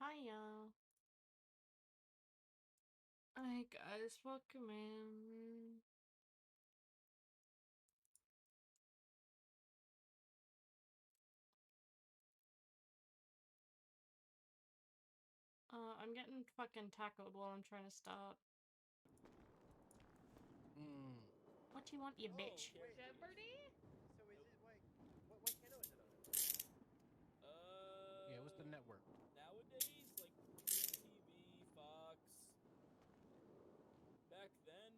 Hiya. Hi guys, welcome in. I'm getting fucking tackled while I'm trying to start. What do you want, you bitch? Jeopardy? So is it like what channel is it on? Yeah, what's the network? Nowadays, like TV, Fox. Back then,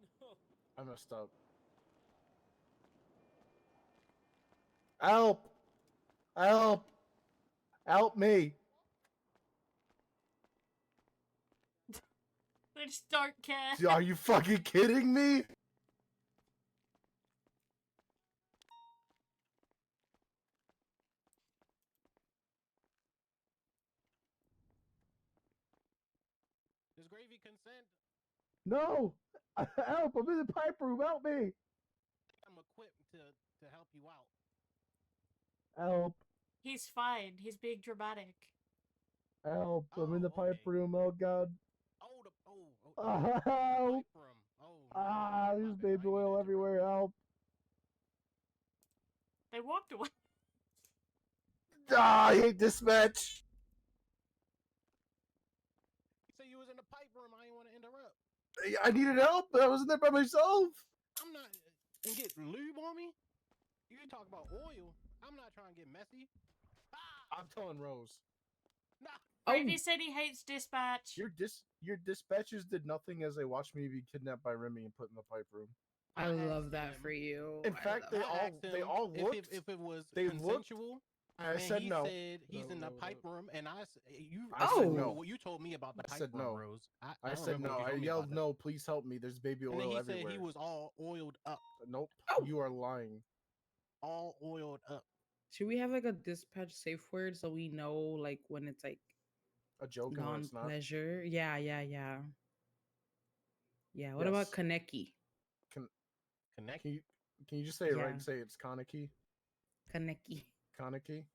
I messed up. Help! Help! Help me! They just don't care. Are you fucking kidding me? Does Gravy consent? No! Help! I'm in the pipe room. Help me! I'm equipped to help you out. Help! He's fine. He's being dramatic. Help! I'm in the pipe okay. room. Oh god! Help! Help! Pipe room. Oh, no, Ah! my There's bad. baby oil everywhere. Help! They walked away. Ah! I hate this match. You say you was in the pipe room. I didn't want to interrupt. I needed help, but I wasn't there by myself. I'm not. And get lube on me? You talk about oil. I'm not trying to get messy. I'm telling Rose. Nah. Gravy said he hates dispatch. Your dispatchers did nothing as they watched me be kidnapped by Remi and put in the pipe room. I love that for you. In fact, they all looked. If it was they consensual. I said no. Said he's in the pipe room, and I said no. What you told me about the pipe said room, no. Rose. I said no. I yelled no. Please help me. There's baby oil and then he everywhere. said he was all oiled up. Nope. You are lying. All oiled up. Should we have like a dispatch safe word so we know like when it's like a joke and when it's not? Non-pleasure. Yeah. What about Kaneki? Kaneki? Can you just say it right and say it's Kaneki? Kaneki. Kaneki?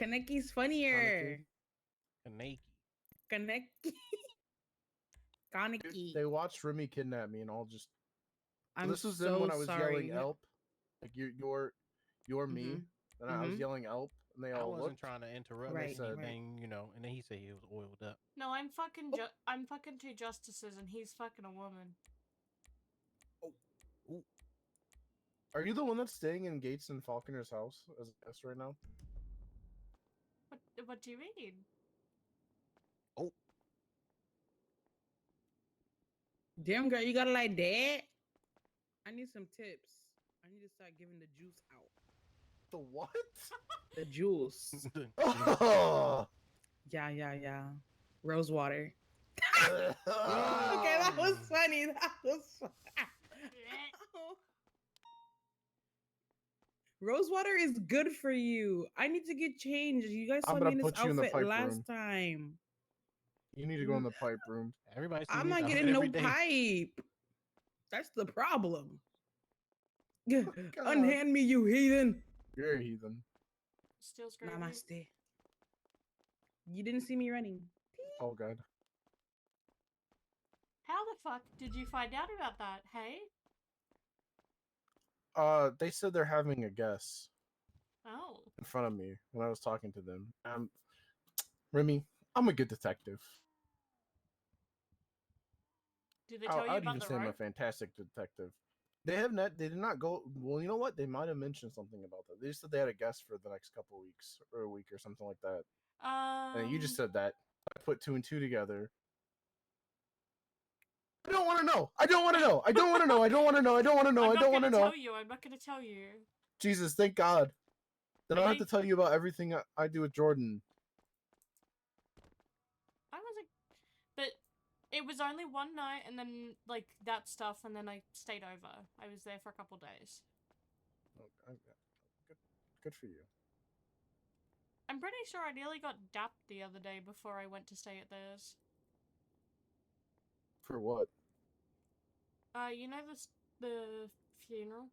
Kaneki's funnier. Kaneki. Kaneki. They watched Remi kidnap me and all just. This was so then when I was sorry. yelling "Elp," like you're me, and I was yelling "Elp," and they all wasn't looked. trying to interrupt anything, you know. And then he said he was oiled up. No, I'm fucking two justices, and he's fucking a woman. Oh. Are you the one that's staying in Gates and Falconer's house as a guest right now? What do you mean? Oh. Damn girl, you got it like that? I need some tips. I need to start giving the juice out. The what? The juice. Oh. Yeah. Rose water. Okay, that was funny. Rose water is good for you. I need to get changed. You guys saw me in this outfit last time. You need to go in the pipe room. Everybody. I'm not getting no pipe. That's the problem. Unhand me, you heathen. You're a heathen. Steals Gravy. Namaste. You didn't see me running. Oh god. How the fuck did you find out about that? Hey. They said they're having a guest. Oh. In front of me when I was talking to them. Remi, I'm a good detective. Did they tell you about the I'm a fantastic detective. They have not. They did not go. Well, you know what? They might have mentioned something about that. They just said they had a guest for the next couple of weeks or a week or something like that. And you just said that. I put 2 and 2 together. I don't want to know. I don't want to know. I don't want to know. I don't want to know. I don't want to know. I don't want to know. I'm not going to tell you. Jesus, thank God. Then I'll have to tell you about everything I do with Jordan. But it was only one night, and then like that stuff, and then I stayed over. I was there for a couple days. Oh, good for you. I'm pretty sure I nearly got dapped the other day before I went to stay at theirs. For what? You know the funeral?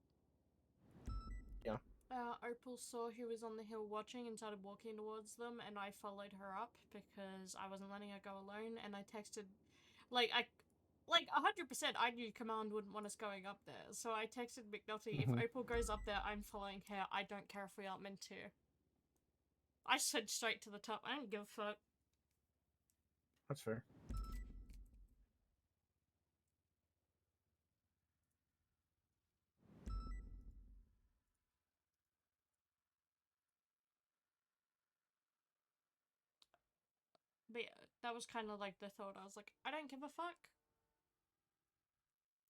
Yeah. Opal saw who was on the hill watching and started walking towards them, and I followed her up because I wasn't letting her go alone, and I texted, like, 100% I knew Command wouldn't want us going up there, so I texted McNulty, if Opal goes up there, I'm following her, I don't care if we aren't meant to. I said straight to the top, I don't give a fuck. That's fair. But yeah, that was kind of like the thought. I was like, I don't give a fuck.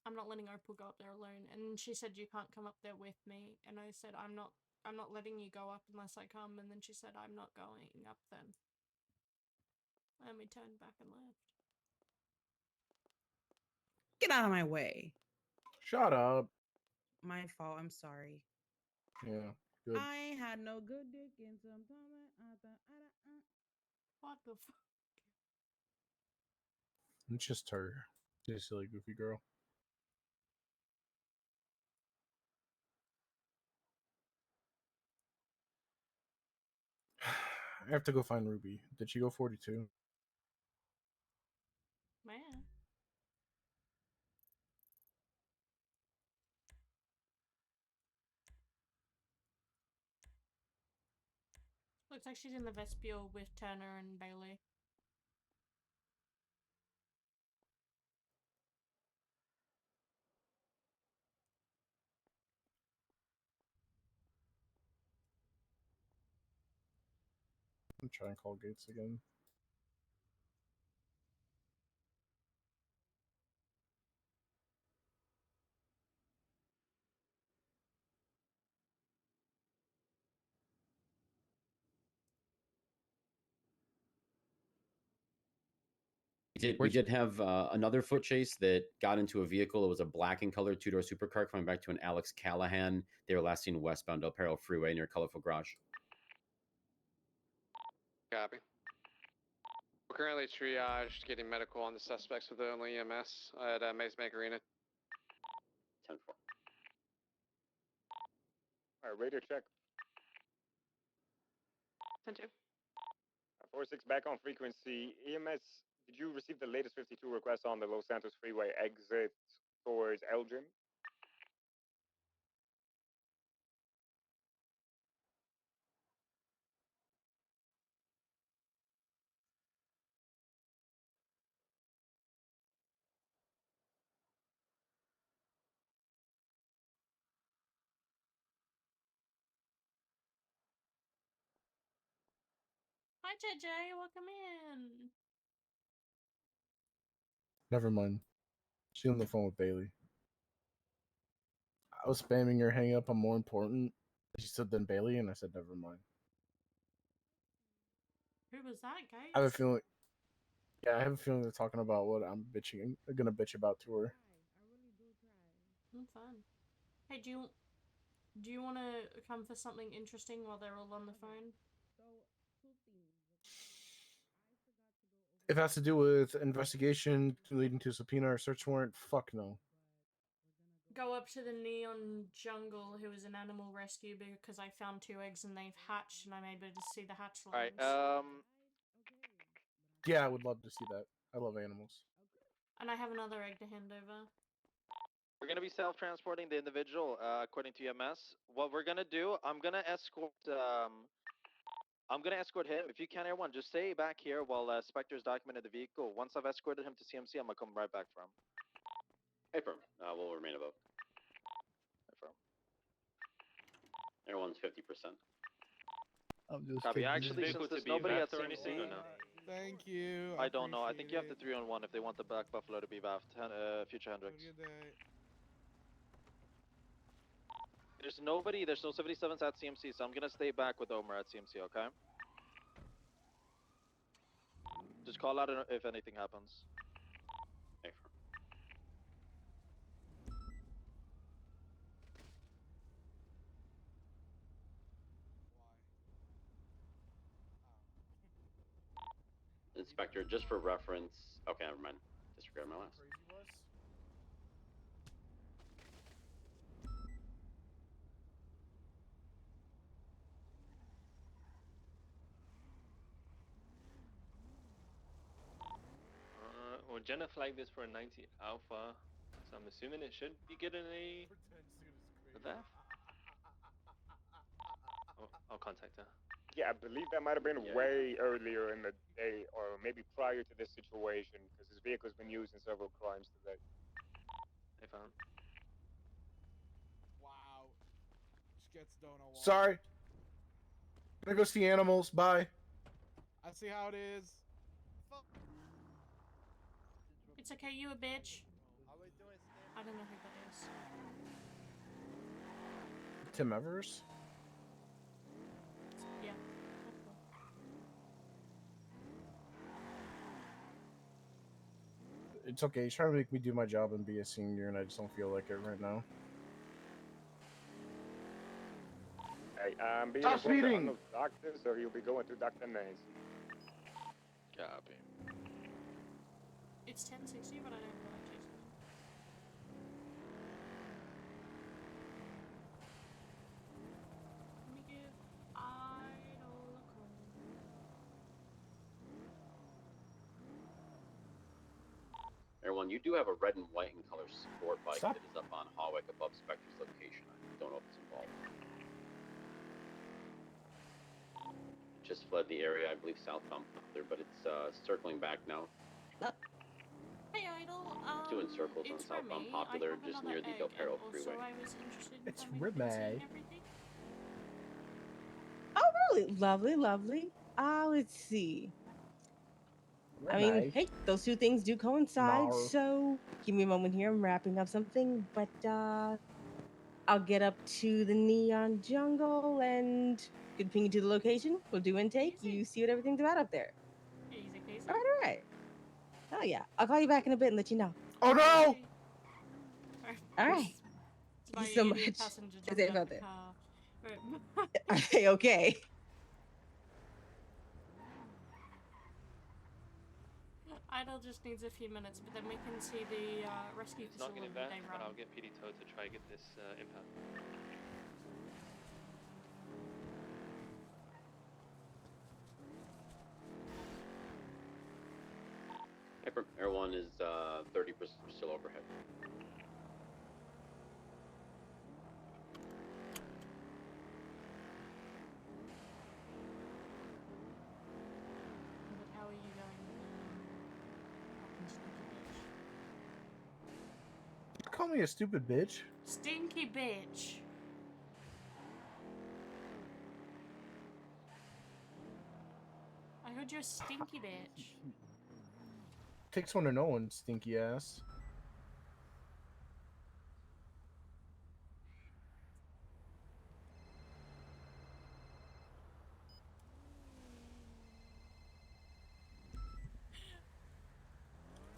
I'm not letting Opal go up there alone. And she said, you can't come up there with me. And I said, I'm not letting you go up unless I come. And then she said, I'm not going up then. And we turned back and left. Get out of my way. Shut up. My fault. I'm sorry. Yeah, good. I had no good dick in some time. What the fuck? It's just her. She's a silly, goofy girl. I have to go find Ruby. Did she go 42? Man. Looks like she's in the vestibule with Turner and Bailey. I'm trying to call Gates again. We did have another foot chase that got into a vehicle. It was a black in color two-door supercar coming back to an Alex Callahan. They were last seen westbound El Perro Freeway near Colorful Garage. Copy. We're currently triaged, getting medical on the suspects with only EMS at Maze Make Arena. 10-4. All right, radar check. 10-2. 4-6 back on frequency. EMS, did you receive the latest 52 request on the Los Santos Freeway exit towards Eldrim? Hi JJ, welcome in. Never mind. She's on the phone with Bailey. I was spamming her hang up. I'm more important. She said then Bailey, and I said never mind. Who was that, guys? I have a feeling. Yeah, I have a feeling they're talking about what I'm gonna bitch about to her. Fun. Hey, do you want to come for something interesting while they're all on the phone? If it has to do with investigation leading to subpoena or search warrant, fuck no. Go up to the Neon Jungle, who is an animal rescue, because I found 2 eggs and they've hatched, and I'm able to see the hatchlings. Alright, Yeah, I would love to see that. I love animals. And I have another egg to hand over. we're gonna be self-transporting the individual, according to EMS. What we're gonna do, I'm gonna escort him. If you can, everyone, just stay back here while Spectre's documented the vehicle. Once I've escorted him to CMC, I'm gonna come right back for him. Hey, firm. We'll remain above. Hey, firm. Everyone's 50%. I'm just Copy. kidding. Actually, since there's nobody at CMC, Thank you. I don't know. I think you have the 3-on-1 if they want the Black Buffalo to be baffed. Future Hendrix. There's nobody. There's no 77s at CMC, so I'm gonna stay back with Omer at CMC. Okay. Just call out if anything happens. Hey, firm. Inspector, just for reference. Okay, never mind. Disregard my last. Well, Jenna flagged this for a 90 alpha, so I'm assuming it should be getting a VAF. I'll contact her. Yeah, I believe that might have been way earlier in the day, or maybe prior to this situation, because his vehicle's been used in several crimes today. They found. Wow. Gets don't know why. Sorry. Gonna go see animals. Bye. I see how it is. It's okay, you a bitch. I don't know who that is. Tim Evers? Yeah. It's okay. He's trying to make me do my job and be a senior, and I just don't feel like it right now. Hey, being Stop speeding! No doctor, so he'll be going to Dr. Nancy. Copy. It's 1060, but I don't feel like chasing them. Let me give Idol a call. Everyone, you do have a red and white in color sport bike that is up on Hawick above Spectre's location. I don't know if it's involved. Just fled the area, I believe southbound there, but it's circling back now. Hey Idol, Doing circles on it's southbound Remi. Popular, I have just another near the egg, Del Perro and freeway. also I was interested in It's coming and Remi. seeing everything. Oh, really? Lovely, lovely. Let's see. I mean, hey, those two things do coincide, so give me a moment here. I'm wrapping up something, but I'll get up to the Neon Jungle and good ping you to the location. We'll do intake. Easy. You see what everything's about up there. Easy peasy. All right. Oh yeah, I'll call you back in a bit and let you know. Oh no! All right. My Thank you so idiot much. passenger Stay jumped safe out out of the there. car. Right. Are they okay? Idol just needs a few minutes, but then we can see the rescue It's not facility getting VAF, they but run. I'll get PD Toad to try to get this impound. Air 1 is 30% still overhead. But how are you going? Fucking stinky bitch. Call me a stupid bitch. Stinky bitch. I heard you're a stinky bitch. Takes one to know one, stinky ass.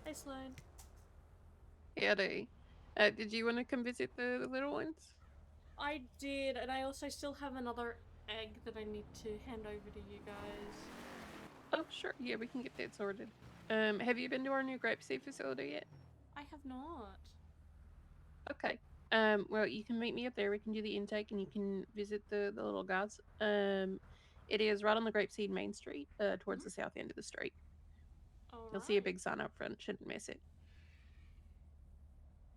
Hey, Sloan. Howdy. Did you want to come visit the little ones? I did, and I also still have another egg that I need to hand over to you guys. Oh, sure. Yeah, we can get that sorted. Have you been to our new grapeseed facility yet? I have not. Okay. Well, you can meet me up there. We can do the intake, and you can visit the little guys. It is right on the Grapeseed Main Street, towards the south end of the street. You'll see a big sign up front. Shouldn't miss it.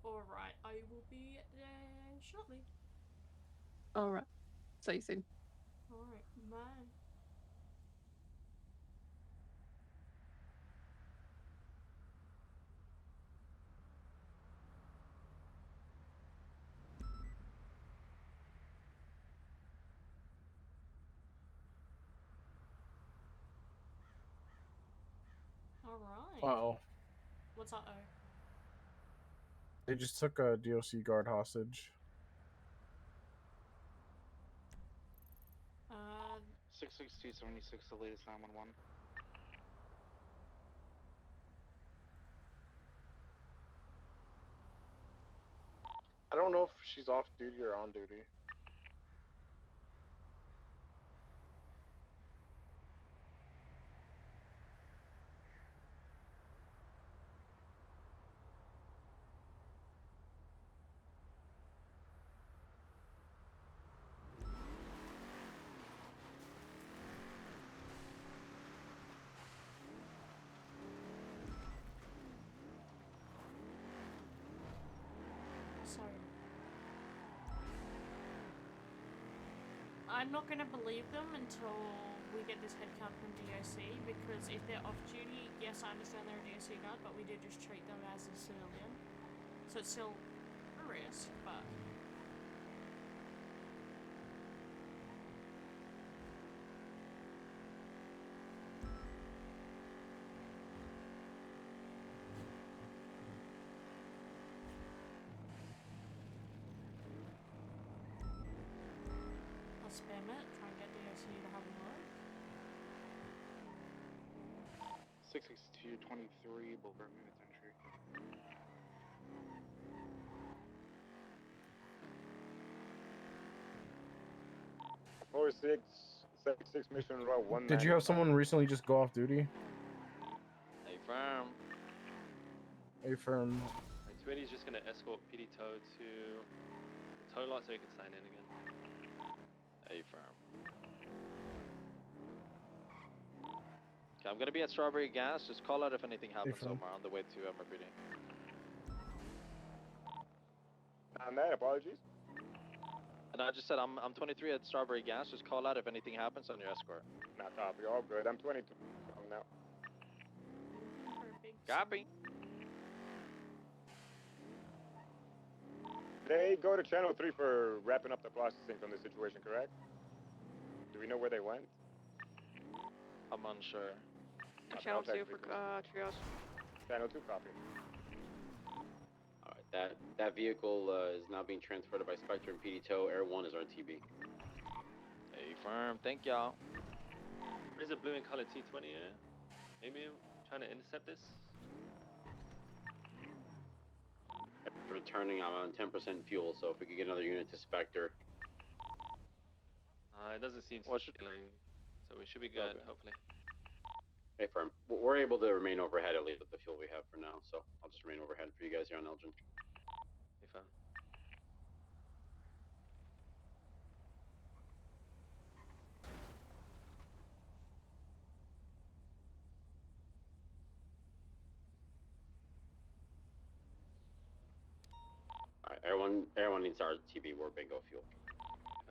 Alright, I will be there shortly. Alright. See you soon. Alright, bye. Alright. Uh-oh. What's that? Oh. They just took a DOC guard hostage. 66276, the latest 911. I don't know if she's off duty or on duty. I'm not gonna believe them until we get this headcount from DOC, because if they're off duty, yes, I understand they're a DOC guard, but we do just treat them as a civilian. So it's still a risk, but... I'll spam it, try and get DOC to have a look. 66223, Bulldog minutes entry. 4676 mission route 195. Did you have someone recently just go off duty? Hey, firm. A firm. Right, Twitty's just gonna escort PD Toe to the tow lot so he can sign in again. Hey, firm. Okay, I'm gonna be at Strawberry Gas. Just call out if anything happens somewhere on the way to MRPD. On that, apologies. And I just said I'm 23 at Strawberry Gas. Just call out if anything happens on your escort. Not copy, all good. I'm 22 now. Copy. They go to channel 3 for wrapping up the processing from the situation, correct? Do we know where they went? I'm unsure. Channel 2 for triage. Channel 2 copy. Alright, that vehicle is now being transported by Spectre and PD Tow. Air 1 is RTB. Hey, firm. Thank y'all. There's a blue and colored T20 here. Maybe I'm trying to intercept this. Returning, I'm on 10% fuel, so if we could get another unit to Spectre. It doesn't seem to be killing, so we should be good, hopefully. Hey, firm. We're able to remain overhead at least with the fuel we have for now, so I'll just remain overhead for you guys here on Elgin. Hey, fam. Alright, Air 1 needs our TB War Bingo fuel.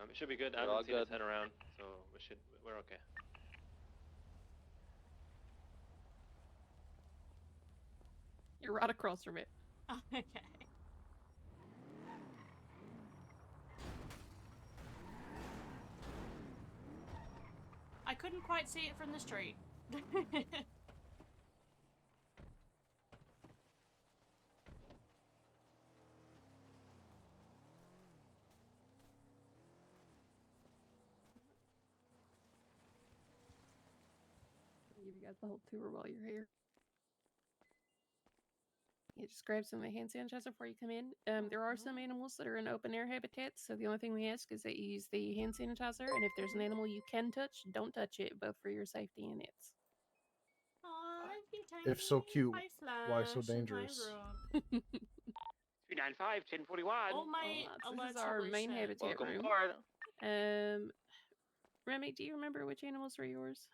It should be good. I We're all haven't seen good. its head around, so we're okay. You're right across from it. Okay. I couldn't quite see it from the street. I'll give you guys the whole tour while you're here. Yeah, just grab some of the hand sanitizer before you come in. There are some animals that are in open air habitats, so the only thing we ask is that you use the hand sanitizer, and if there's an animal you can touch, don't touch it, both for your safety and its. Aw, you tiny. If so cute, Hi, Flash. why so and hi, dangerous? Rob. 395, 1041. All my this is alerts our are main reset. habitat Welcome room. aboard. Remi, do you remember which animals were yours?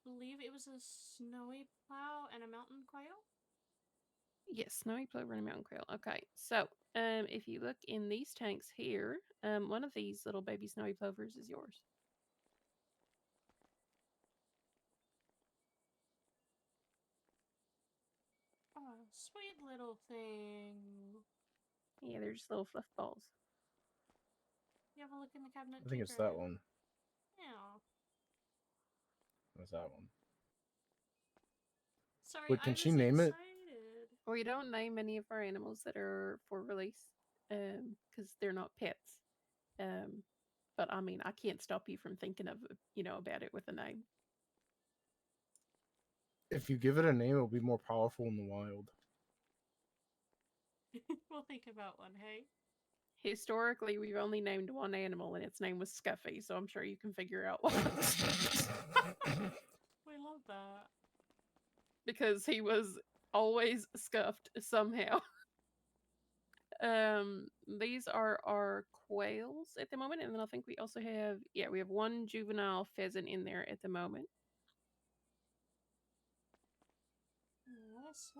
I believe it was a snowy plow and a mountain quail. Yes, snowy plover and a mountain quail. Okay, so if you look in these tanks here, one of these little baby snowy plovers is yours. Oh, sweet little thing. Yeah, they're just little fluff balls. You have a look in the cabinet. I think it's that one. Yeah. What's that one? Sorry, Wait, I can was she name it? excited. We don't name any of our animals that are for release, because they're not pets. But I mean, I can't stop you from thinking of, about it with a name. If you give it a name, it'll be more powerful in the wild. We'll think about one, hey? Historically, we've only named one animal, and its name was Scuffy, so I'm sure you can figure out why. We love that. Because he was always scuffed somehow. These are our quails at the moment, and then I think we also have, we have one juvenile pheasant in there at the moment.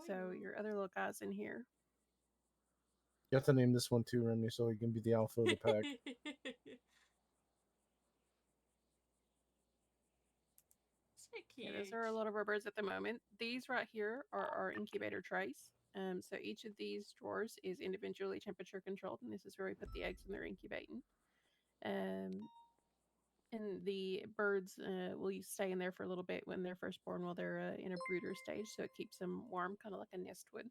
So your other little guys in here. You have to name this one too, Remy, so he can be the alpha of the pack. Yeah, those are a lot of our birds at the moment. These right here are our incubator trays. So each of these drawers is individually temperature controlled, and this is where we put the eggs when they're incubating. And the birds will stay in there for a little bit when they're first born while they're in a brooder stage, so it keeps them warm, kind of like a nest would.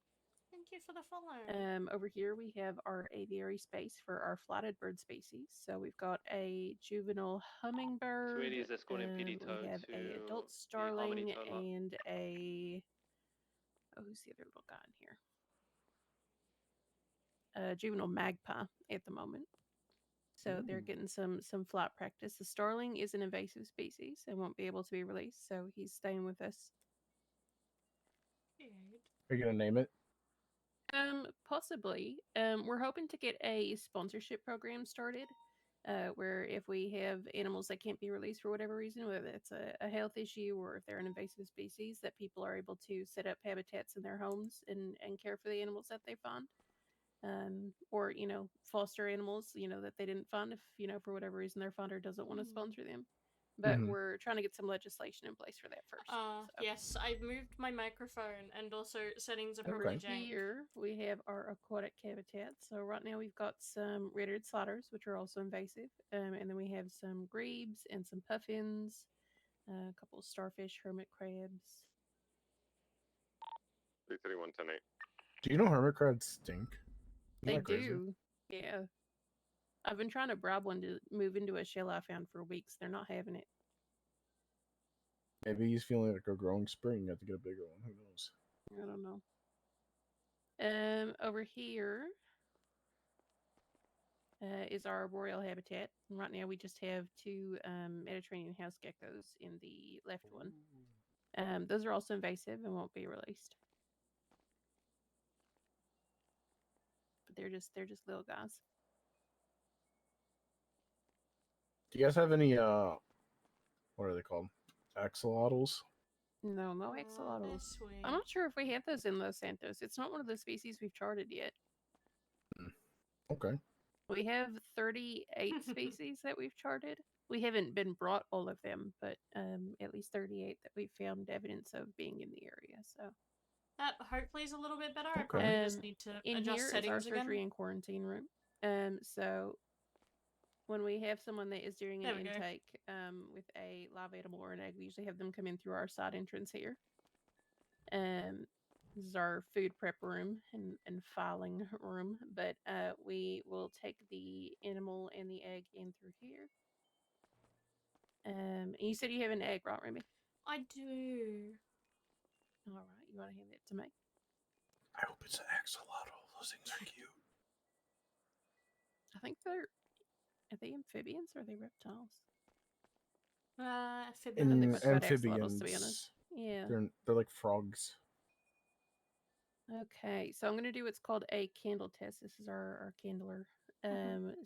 Thank you for the follow. Over here we have our aviary space for our flatted bird species. So we've got a juvenile hummingbird. 280 is escorting PD We Toad have to a adult the Harmony starling Toad lot. and a who's the other little guy in here? A juvenile magpie at the moment. So they're getting some flight practice. The starling is an invasive species and won't be able to be released, so he's staying with us. Are you gonna name it? Possibly. We're hoping to get a sponsorship program started, where if we have animals that can't be released for whatever reason, whether it's a health issue or if they're an invasive species, that people are able to set up habitats in their homes and care for the animals that they find. Or, foster animals, that they didn't find if, for whatever reason their funder doesn't want to sponsor them. But we're trying to get some legislation in place for that first. Yes, I've moved my microphone and also settings are probably jank. Here we have our aquatic habitats. So right now we've got some red-eared sliders, which are also invasive. And then we have some grebes and some puffins, a couple of starfish, hermit crabs. 331, 10-8. Do you know hermit crabs stink? They do. Yeah. I've been trying to bribe one to move into a shell I found for weeks. They're not having it. Maybe he's feeling like a growing spring. You have to get a bigger one. Who knows? I don't know. Over here is our arboreal habitat. And right now we just have two Mediterranean house geckos in the left one. Those are also invasive and won't be released. But they're just little guys. Do you guys have any what are they called? Axolotls? No axolotls. I'm not sure if we have those in Los Santos. It's not one of the species we've charted yet. Okay. We have 38 species that we've charted. We haven't been brought all of them, but at least 38 that we've found evidence of being in the area. So that hopefully is a little bit better. I probably just need to in adjust here settings is our surgery again. and quarantine room. So when we have someone that is doing an intake with a live animal or an egg, we usually have them come in through our side entrance here. This is our food prep room and filing room, but we will take the animal and the egg in through here. And you said you have an egg, right, Remi? I do. All right, you want to hand it to me? I hope it's an axolotl. Those things are cute. I think are they amphibians or are they reptiles? Amphibians. To be honest. Yeah. They're like frogs. Okay, so I'm going to do what's called a candle test. This is our candler.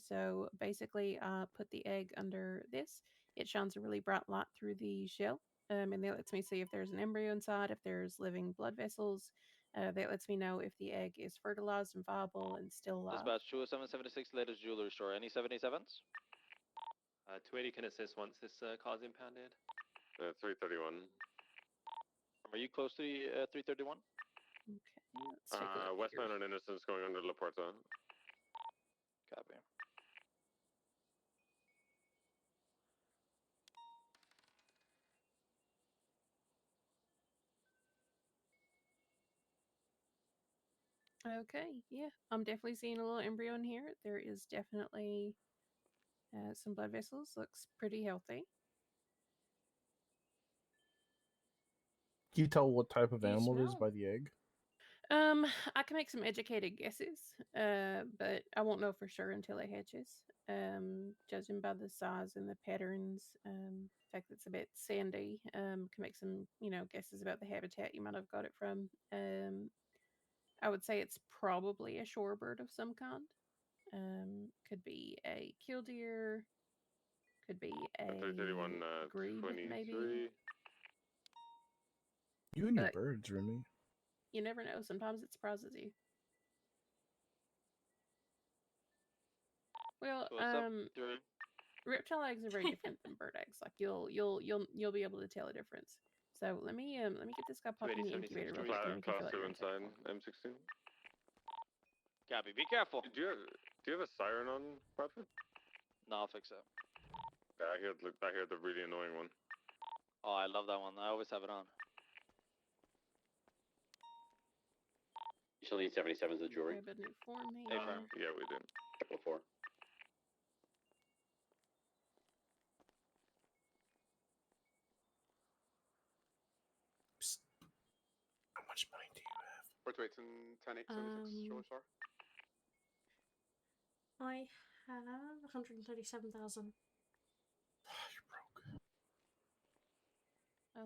So basically, put the egg under this. It shines a really bright light through the shell, and that lets me see if there's an embryo inside, if there's living blood vessels. That lets me know if the egg is fertilized and viable and still alive. Dispatch 20776, latest jewelry store. Any 77s? 280 can assist once this car's impounded. 331. Are you close to the 331? Okay, let's take a look westbound on Innocence going under La Puerta. Copy. Okay, yeah, I'm definitely seeing a little embryo in here. There is definitely some blood vessels. Looks pretty healthy. Can you tell what type of animal it is by the egg? I can make some educated guesses, but I won't know for sure until it hatches. Judging by the size and the patterns, the fact that it's a bit sandy, can make some, guesses about the habitat you might have got it from. I would say it's probably a shorebird of some kind. Could be a killdeer, could be a 331, grebe, 23. maybe. You and your birds, Remi. You never know. Sometimes it surprises you. Well, reptile eggs are very different than bird eggs. Like you'll be able to tell a difference. So let me get this guy popped in the incubator real quick, and then we can fill out your intake. M16. Copy. Be careful. Do you have a siren on, Bradford? No, I'll fix it. Yeah, I hear the really annoying one. Oh, I love that one. I always have it on. You still need 77s of jewelry. Grab a new form here. Hey, firm. Yeah, we do. Before. Psst. How much money do you have? 428 and 10-8, 76, Charlie Star. I have 137,000. You're broke.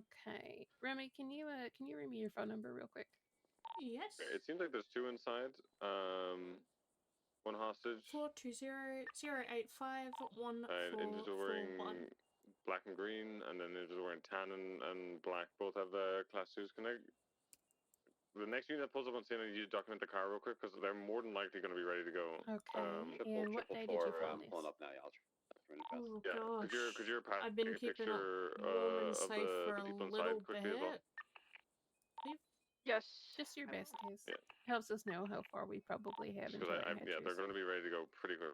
Okay, Remi, can you read me your phone number real quick? Yes. Okay, it seems like there's two inside. One hostage. 420-085-1441. Ninjas are wearing black and green, and then ninjas are wearing tan and black. Both have class 2s. Can I? The next unit that pulls up on scene, I need you to document the car real quick because they're more than likely going to be ready to go. Okay. And what day did you find this? Pulling up now, yeah. Oh Yeah, gosh. could you pass I've been a keeping it picture warm and of safe for the a people little inside quickly as well? bit. Yes. Just your best case. Yeah. Helps us know how far we probably have until Because our yeah, they're going to be ready to go pretty quick.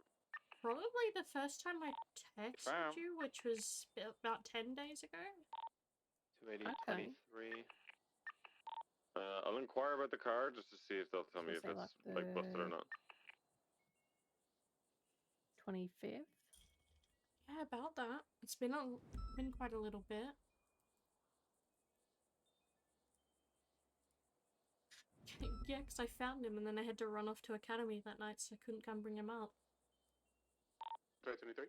Probably the first time I texted Bam. you, which was about 10 days ago. 280, Okay. 23. I'll inquire about the car just to see if they'll tell me if say it's like like busted or the- not. 25th. Yeah, about that. It's been quite a little bit. Yeah, because I found him and then I had to run off to academy that night, so I couldn't come bring him out. 23.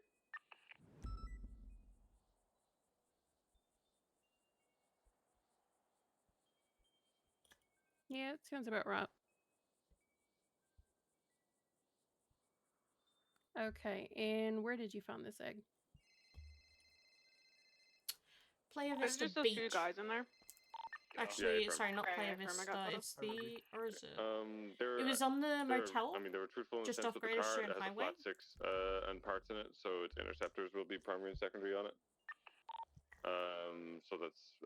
Yeah, it sounds about right. Okay, and where did you find this egg? Playa There's Vista just those Beach. two guys in there. Actually, Yeah, sorry, not Right, Playa I got Vista. photos. It's the, or is it? It was on the motel. I mean, they were truthful in the just sense off that the Greater car Stern has a Highway. flat 6 and parts in it, so its interceptors will be primary and secondary on it. So that's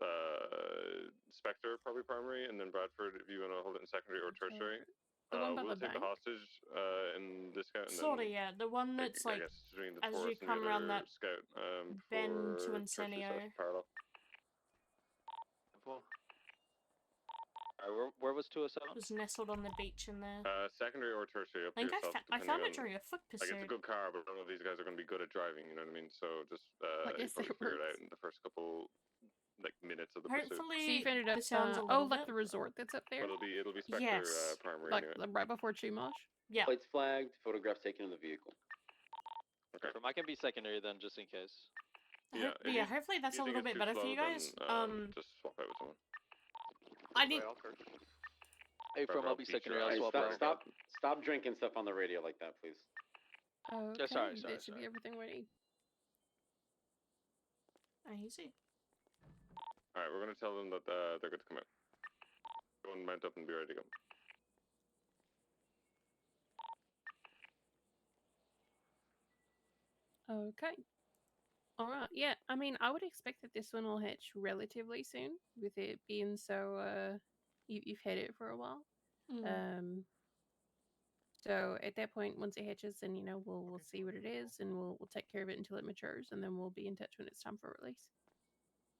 Spectre probably primary, and then Bradford if you want to hold it in secondary or tertiary. The one by we'll the take the bank? hostage in this scout. And Sorta, then, yeah. The one that's I like, guess, between the as you Taurus and come the around other that scout, bend to for Incendio. tertiary/parallel. Where was 207? It was nestled on the beach in there. Secondary or tertiary up I to think yourself. I found it depending during a foot on- Like it's a pursuit. good car, but I don't know if these guys are going to be good at driving. You know what I mean? So just I you guess probably it figure it out works. in the first couple minutes of the pursuit. Hopefully, So you've ended up, this sounds a oh, little like bit. the resort that's up there? But it'll be Spectre Yes. primary Like anyway. right before Chumash? Yeah. Plates flagged, photographs taken of the vehicle. Okay. I can be secondary then, just in case. Yeah, if Yeah, you- hopefully that's you a think little it's bit too better for slow, you then, guys. just swap out with someone. I need. Hey, from I'll be beat your secondary. I'll ass. swap Stop, out. stop drinking stuff on the radio like that, please. Okay, sorry, that should be everything we need. Easy. All right, we're going to tell them that they're good to come out. Go and mount up and be ready to go. Okay. All right. Yeah. I mean, I would expect that this one will hatch relatively soon, with it being so. You've had it for a while. So at that point, once it hatches, then we'll see what it is, and we'll take care of it until it matures, and then we'll be in touch when it's time for release.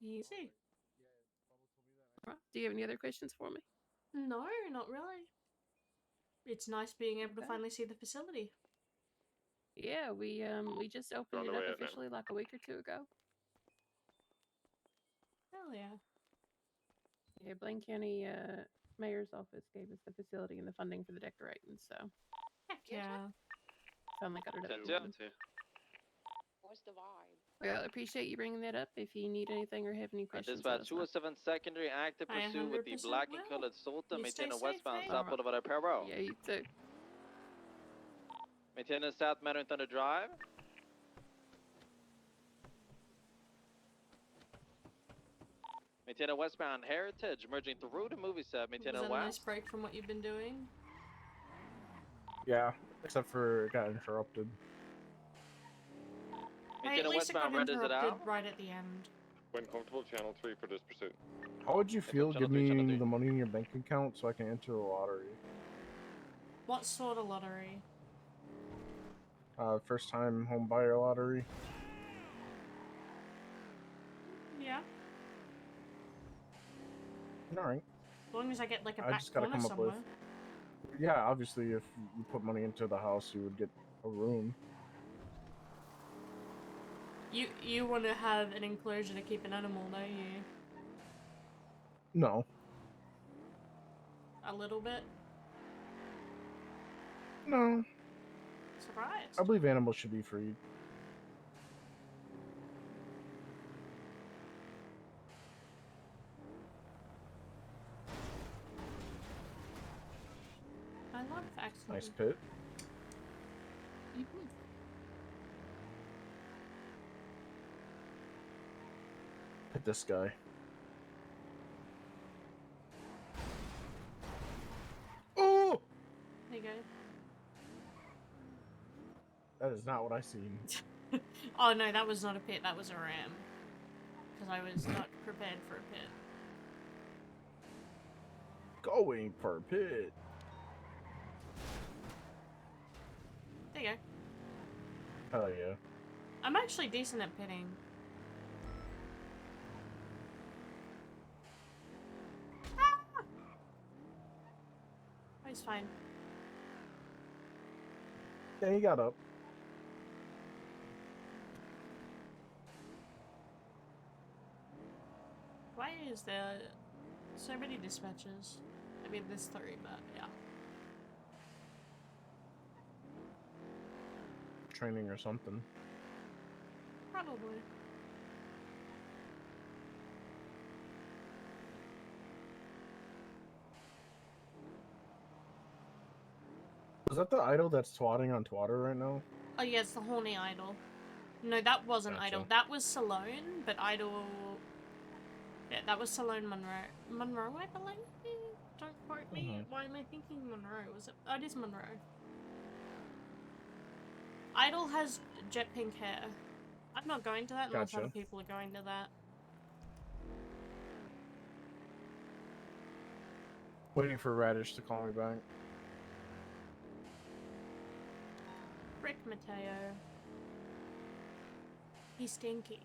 Easy. All right. Do you have any other questions for me? No, not really. It's nice being able to finally see the facility. Yeah, we just opened it up officially like a week or two ago. Hell yeah. Yeah, Blaine County Mayor's office gave us the facility and the funding for the decorating, so Heck yeah. finally got it up. What's the vibe? Well, I appreciate you bringing that up. If you need anything or have any questions, let Dispatch us know. 207 secondary, active pursuit with the 100% black and will. colored Sultan, You maintaining stay safe, westbound eh? South Boulevard Parallel. Yeah, you too. Maintaining South Marin Thunder Drive. Maintaining westbound Heritage, merging through the movie set, Was maintaining that a nice west. break from what you've been doing? Yeah, except for it got interrupted. Hey, at least it got interrupted right at the end. When comfortable, channel 3 for this pursuit. How would you feel? channel Give three, channel me three. the money in your bank account so I can enter the lottery. What sort of lottery? First time home buyer lottery. Yeah. Alright. As long as I get like a I back just gotta corner come up with. somewhere. Yeah, obviously, if you put money into the house, you would get a room. You want to have an enclosure to keep an animal, don't you? No. A little bit. No. Surprised. I believe animals should be free. I love accident. Nice pit. Hit this guy. Oh! There you go. That is not what I seen. Oh no, that was not a pit, that was a ram. Because I was not prepared for a pit. Going for a pit. There you go. Hell yeah. I'm actually decent at pitting. Ah! He's fine. Yeah, he got up. Why is there so many dispatches? I mean, there's 3, but yeah. Training or something. Probably. Is that the idol that's twatting on Twatter right now? Oh yeah, it's the horny idol. No, that wasn't Gotcha. Idol. That was Salone, but Idol... Yeah, that was Salone Monroe. Monroe, I believe? Don't quote me. Why am I thinking Monroe? Was it? Oh, it is Monroe. Idol has jet pink hair. I'm not going to that unless Gotcha. other people are going to that. Waiting for Radish to call me back. Rick Mateo. He's stinky.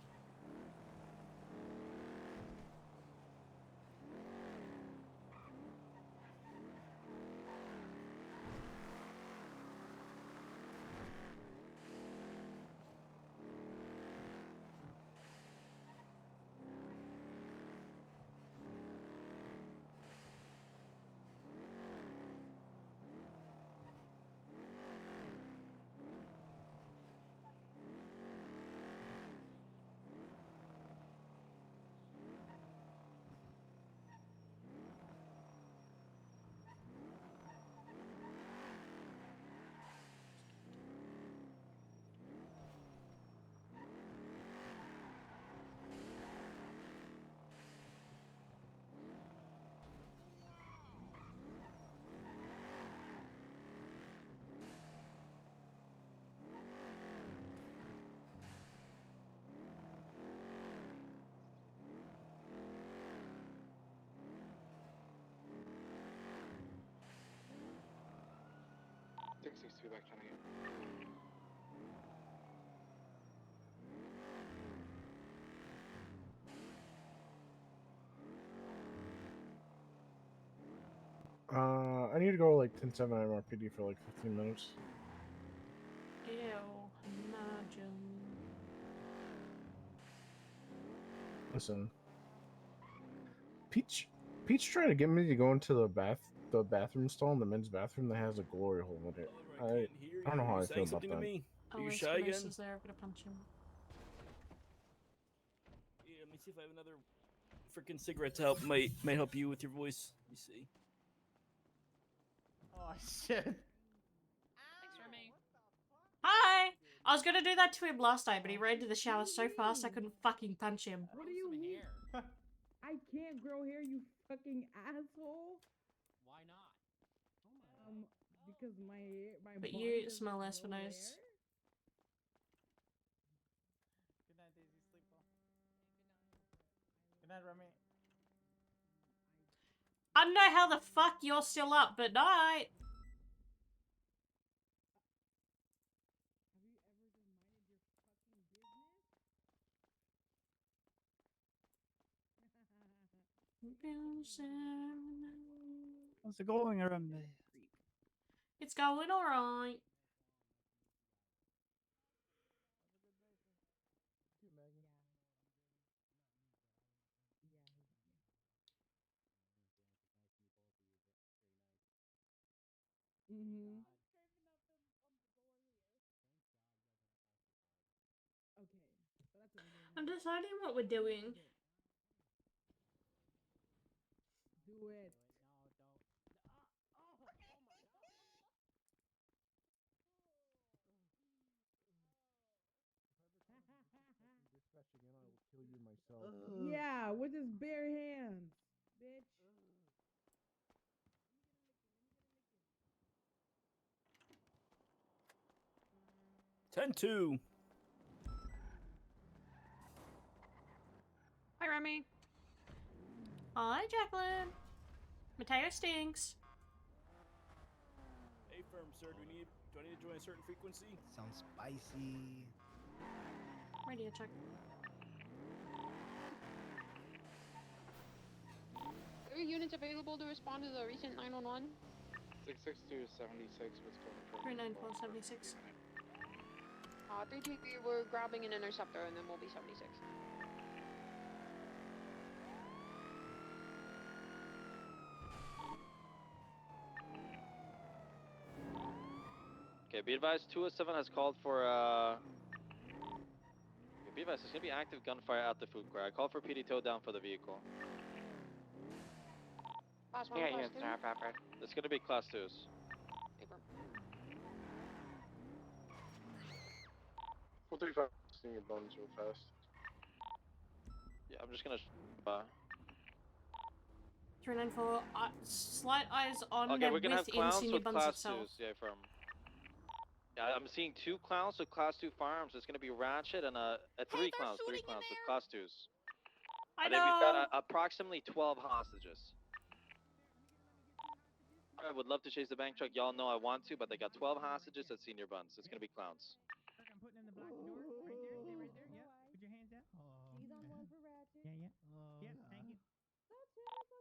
Six two back trying to get. I need to go like 10-7 MRPD for like 15 minutes. Ew, imagine. Listen. Peach trying to get me to go into the bathroom stall in the men's bathroom that has a glory hole in it. I don't know how I feel about that. Are you Oh, shy again? Espinosa's there, I'm gonna punch him. Yeah, let me see if I have another freaking cigarette to help. Might help you with your voice. Let me see. Oh shit. Thanks, Remi. Hi! I was gonna do that to him last night, but he ran to the shower so fast I couldn't fucking punch him. What do you mean? I can't grow hair, you fucking asshole. Why not? Because my But body you doesn't smell grow Espinosa. hair? Good night, Daisy. Sleep well. Good night, Remy. I don't know how the fuck you're still up, but night. How's it going, Remi? It's going alright. Mm-hmm. Okay, so that's what we're doing. I'm deciding what we're doing. Do it. Dispatch again, I will kill you myself. Yeah, with his bare hands, bitch. 10-2. Hi, Remi. Hi, Jacqueline. Mateo stinks. Hey, firm, sir. Do I need to join a certain frequency? Sounds spicy. Radio check. Are units available to respond to the recent 911? 66276 was going for 39476. 323, we're grabbing an interceptor and then we'll be 76. Okay, be advised, 207 has called for, be advised, there's gonna be active gunfire at the food court. I called for PD tow down for the vehicle. Class 1, class 2. It's gonna be class 2s. Paper. 435, seeing your bones real fast. Yeah, I'm just gonna, 394. Slight eyes on. Okay, They're we're gonna have within clowns Senior with Buns class itself. 2s, yeah, from... Yeah, I'm seeing 2 clowns with class 2 firearms. It's gonna be Ratchet and three clowns with class 2s. I And then we've got know. approximately 12 hostages. I would love to chase the bank truck. Y'all know I want to, but they got 12 hostages at Senior Buns. It's gonna be clowns. I'm putting in the black door. Right there. Stay right there. Yeah. Put your hands out. He's on one for Ratchet. Yeah, yeah. Yeah, thank you.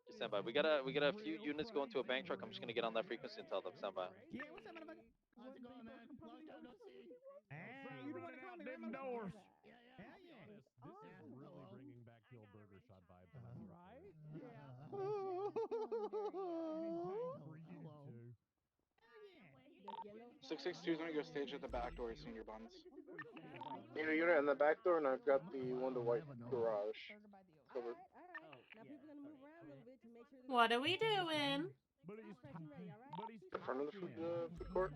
Just stand by. We got a few units going to a bank truck. I'm just gonna get on that frequency and tell them stand by. Yeah, what's up, motherfucker? How's it going, man? Long time no see. Hey, you don't want to call me them doors. Yeah, yeah. I'll be honest. This is really bringing back the old burger shot vibe to my right? Yeah. Hello. 662 is gonna go stage at the back door, Senior Buns. Need a unit in the back door, and I've got the one to white garage covered. Now people gonna move around a little bit to make sure. What are we doing? The front of the food court.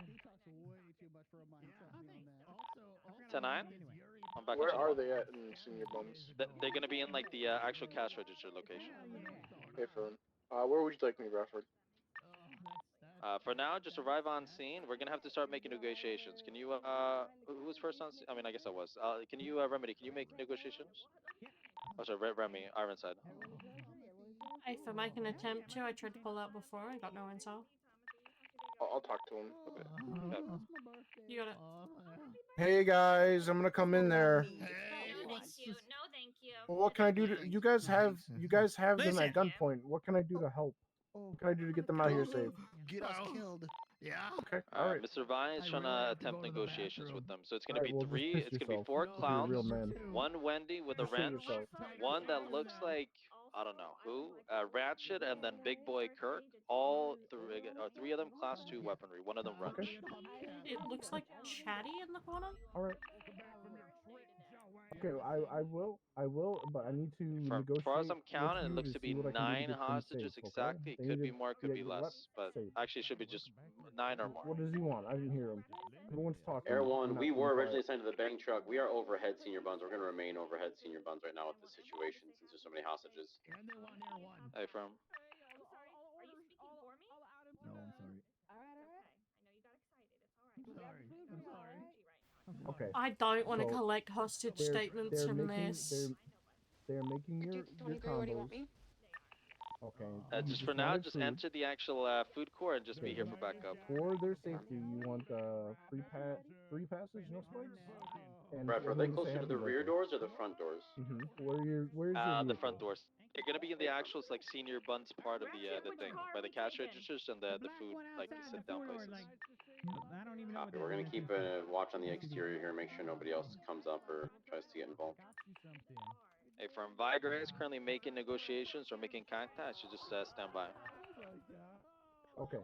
He talks way too much for a mind. Trust me on that. 10-9. I'm back. Where are they at in Senior Buns? They're gonna be in like the actual cash register location. Hey, phone. Where would you like me, Bradford? For now, just arrive on scene. We're gonna have to start making negotiations. Can you who was first on scene? I mean, I guess I was. Can you Remedy? Can you make negotiations? Oh, sorry, Remi, Ironside. If I make an attempt to, I tried to pull out before. I got no intel. I'll talk to him. Okay. You got it. Hey guys, I'm gonna come in there. No, thank you. No, thank you. Well, what can I do to you guys have them at gunpoint? What can I do to help? What can I do to get them out here safe? Get us killed. Yeah. Okay. All right. Mr. Vine is trying to attempt negotiations with them. So it's gonna Alright, be well, just three. piss It's gonna be yourself. 4 Be a clowns, real man. 1 Wendy with a Just shit wrench, yourself. 1 that looks like I don't know who, Ratchet, and then Big Boy Kirk. All 3 of them class 2 weaponry. 1 of them wrench. It looks like Chatty in the corner. All right. Okay, I will, but I need to negotiate. As far as I'm with counting, it you looks to to see be what I can do to 9 get them hostages safe, okay? exactly. It They could need be to more, could be let less, but safe. actually it should be just 9 or more. What does he want? I didn't hear him. Everyone's talking. Air I'm One, not we being were quiet. originally assigned to the bank truck. We are overhead Senior Buns. We're going to remain overhead Senior Buns right now with this situation since there's so many hostages. Hey, from. I'm sorry. Are you speaking for me? No, I'm sorry. All right. I know you got excited. It's all right. I'm sorry. Okay. I don't want to So, collect hostage statements from this. They're making your 23, what do you want combos. me? Okay, Just for now, just enter the actual food court and just be here for backup. For their safety, you want free passage, no spikes. And Right, are they everyone to say closer to happy the rear birthday. doors or the front doors? Where's your vehicle? The front doors. They're gonna be in the actual like senior buns part of the thing by the cash registers and the food like sit down places. I don't even know. Copy. We're gonna keep a watch on the exterior here, make sure nobody else comes up or tries to get involved. Hey, from Viger is currently making negotiations or making contact. You just stand by. Okay.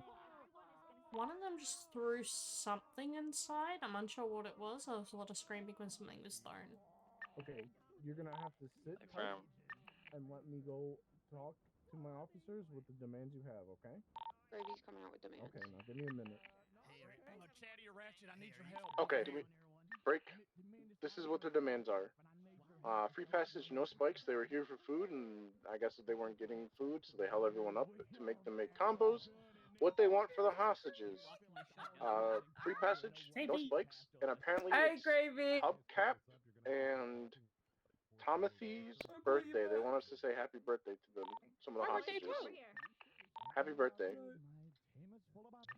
One of them just threw something inside. I'm unsure what it was. There was a lot of screaming when something was thrown. Okay, you're gonna have to sit tight and let me go talk to my officers with the demands you have, okay? Gravy's coming out with demands. Okay, now give me a minute. Chatty or Ratchet, I need your help. Okay, break. This is what their demands are. Free passage, no spikes. They were here for food, and I guess they weren't getting food, so they held everyone up to make them make combos. What they want for the hostages: free passage, no spikes, and apparently it's hubcap and Timothy's birthday. They want us to say happy birthday to them. Some of the hostages. Happy birthday.